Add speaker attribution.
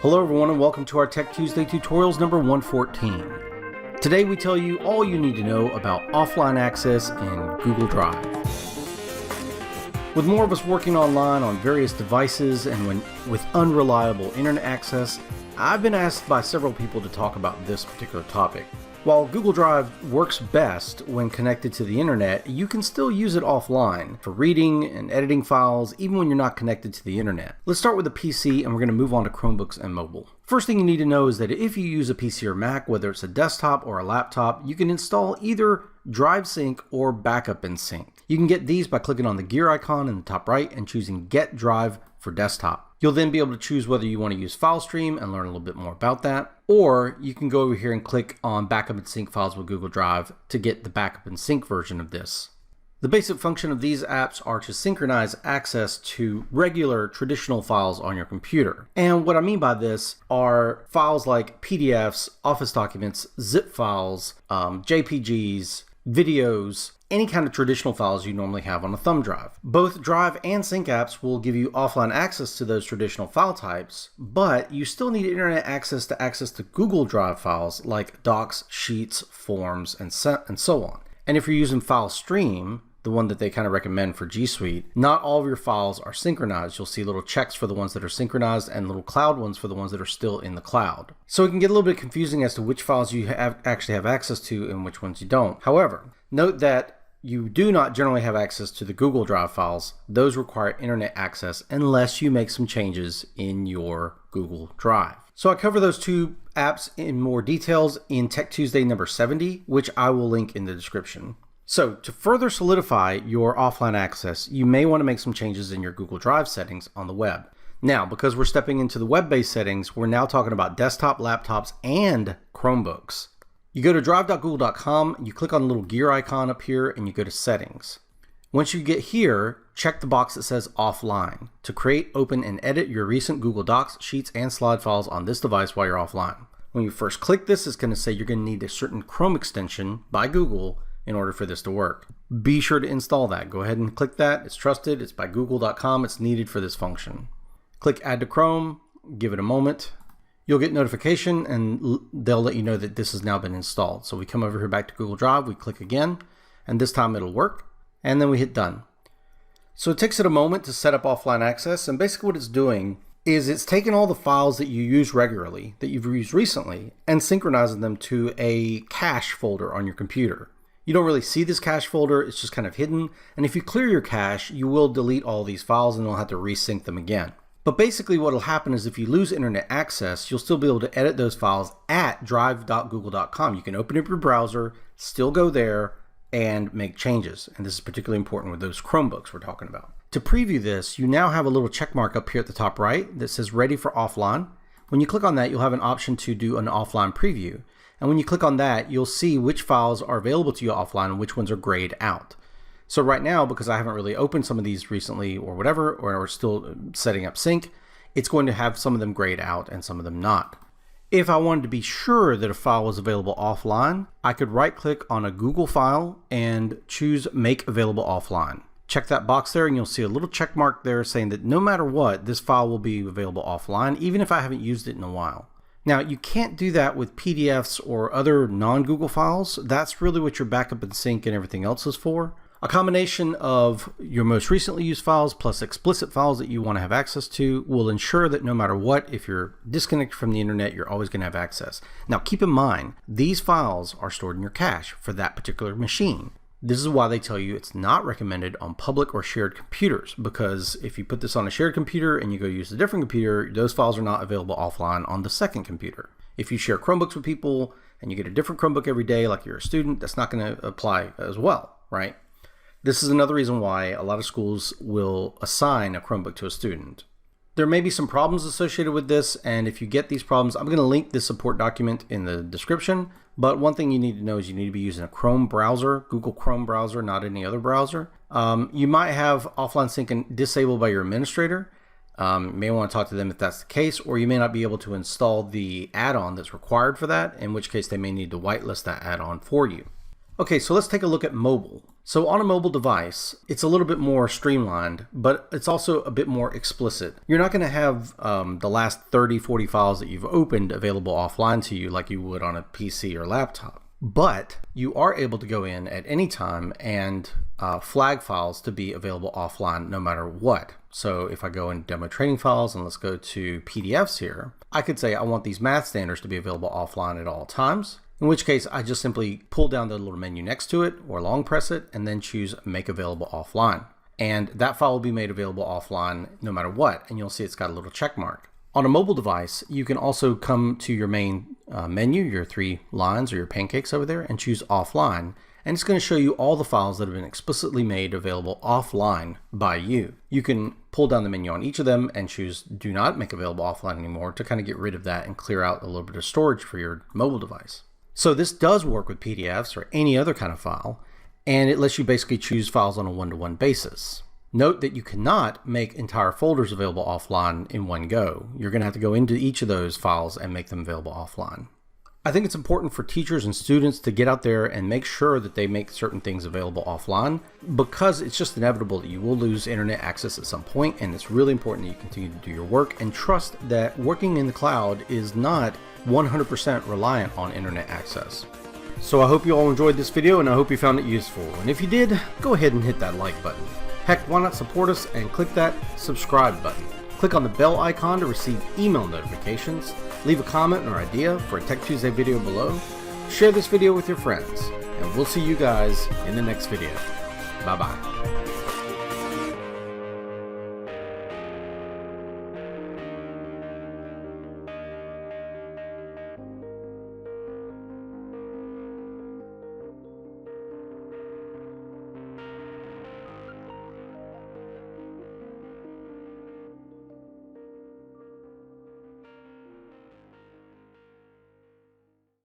Speaker 1: Hello everyone and welcome to our Tech Tuesday tutorials number 114. Today we tell you all you need to know about offline access in Google Drive. With more of us working online on various devices and with unreliable internet access, I've been asked by several people to talk about this particular topic. While Google Drive works best when connected to the internet, you can still use it offline for reading and editing files even when you're not connected to the internet. Let's start with a PC and we're going to move on to Chromebooks and mobile. First thing you need to know is that if you use a PC or Mac, whether it's a desktop or a laptop, you can install either Drive Sync or Backup and Sync. You can get these by clicking on the gear icon in the top right and choosing Get Drive for desktop. You'll then be able to choose whether you want to use FileStream and learn a little bit more about that, or you can go over here and click on Backup and Sync Files with Google Drive to get the Backup and Sync version of this. The basic function of these apps are to synchronize access to regular traditional files on your computer. And what I mean by this are files like PDFs, Office documents, zip files, JPGs, videos, any kind of traditional files you normally have on a thumb drive. Both Drive and Sync apps will give you offline access to those traditional file types, but you still need internet access to Google Drive files like docs, sheets, forms, and so on. And if you're using FileStream, the one that they kind of recommend for G Suite, not all of your files are synchronized. You'll see little checks for the ones that are synchronized and little cloud ones for the ones that are still in the cloud. So it can get a little bit confusing as to which files you actually have access to and which ones you don't. However, note that you do not generally have access to the Google Drive files. Those require internet access unless you make some changes in your Google Drive. So I cover those two apps in more details in Tech Tuesday number 70, which I will link in the description. So to further solidify your offline access, you may want to make some changes in your Google Drive settings on the web. Now, because we're stepping into the web-based settings, we're now talking about desktop, laptops, and Chromebooks. You go to drive.google.com, you click on the little gear icon up here, and you go to Settings. Once you get here, check the box that says Offline to create, open, and edit your recent Google Docs, Sheets, and Slide files on this device while you're offline. When you first click this, it's going to say you're going to need a certain Chrome extension by Google in order for this to work. Be sure to install that. Go ahead and click that. It's trusted. It's by google.com. It's needed for this function. Click Add to Chrome. Give it a moment. You'll get notification and they'll let you know that this has now been installed. So we come over here back to Google Drive, we click again, and this time it'll work, and then we hit done. So it takes it a moment to set up offline access, and basically what it's doing is it's taking all the files that you use regularly, that you've used recently, and synchronizing them to a cache folder on your computer. You don't really see this cache folder, it's just kind of hidden, and if you clear your cache, you will delete all these files and you'll have to resync them again. But basically what will happen is if you lose internet access, you'll still be able to edit those files at drive.google.com. You can open up your browser, still go there, and make changes. And this is particularly important with those Chromebooks we're talking about. To preview this, you now have a little check mark up here at the top right that says Ready for Offline. When you click on that, you'll have an option to do an offline preview. And when you click on that, you'll see which files are available to you offline and which ones are grayed out. So right now, because I haven't really opened some of these recently or whatever, or still setting up sync, it's going to have some of them grayed out and some of them not. If I wanted to be sure that a file was available offline, I could right click on a Google file and choose Make Available Offline. Check that box there and you'll see a little check mark there saying that no matter what, this file will be available offline, even if I haven't used it in a while. Now, you can't do that with PDFs or other non-Google files. That's really what your backup and sync and everything else is for. A combination of your most recently used files plus explicit files that you want to have access to will ensure that no matter what, if you're disconnected from the internet, you're always going to have access. Now, keep in mind, these files are stored in your cache for that particular machine. This is why they tell you it's not recommended on public or shared computers, because if you put this on a shared computer and you go use a different computer, those files are not available offline on the second computer. If you share Chromebooks with people and you get a different Chromebook every day, like you're a student, that's not going to apply as well, right? This is another reason why a lot of schools will assign a Chromebook to a student. There may be some problems associated with this, and if you get these problems, I'm going to link this support document in the description. But one thing you need to know is you need to be using a Chrome browser, Google Chrome browser, not any other browser. You might have offline sync disabled by your administrator. You may want to talk to them if that's the case, or you may not be able to install the add-on that's required for that, in which case they may need to whitelist that add-on for you. Okay, so let's take a look at mobile. So on a mobile device, it's a little bit more streamlined, but it's also a bit more explicit. You're not going to have the last 30, 40 files that you've opened available offline to you like you would on a PC or laptop. But you are able to go in at any time and flag files to be available offline no matter what. So if I go in demo training files and let's go to PDFs here, I could say I want these math standards to be available offline at all times. In which case, I just simply pull down the little menu next to it or long press it and then choose Make Available Offline. And that file will be made available offline no matter what, and you'll see it's got a little check mark. On a mobile device, you can also come to your main menu, your 3 lines or your pancakes over there, and choose Offline. And it's going to show you all the files that have been explicitly made available offline by you. You can pull down the menu on each of them and choose Do Not Make Available Offline anymore to kind of get rid of that and clear out a little bit of storage for your mobile device. So this does work with PDFs or any other kind of file, and it lets you basically choose files on a one-to-one basis. Note that you cannot make entire folders available offline in one go. You're going to have to go into each of those files and make them available offline. I think it's important for teachers and students to get out there and make sure that they make certain things available offline, because it's just inevitable that you will lose internet access at some point, and it's really important that you continue to do your work and trust that working in the cloud is not 100% reliant on internet access. So I hope you all enjoyed this video, and I hope you found it useful. And if you did, go ahead and hit that like button. Heck, why not support us and click that subscribe button. Click on the bell icon to receive email notifications. Leave a comment or idea for a Tech Tuesday video below. Share this video with your friends, and we'll see you guys in the next video. Bye-bye.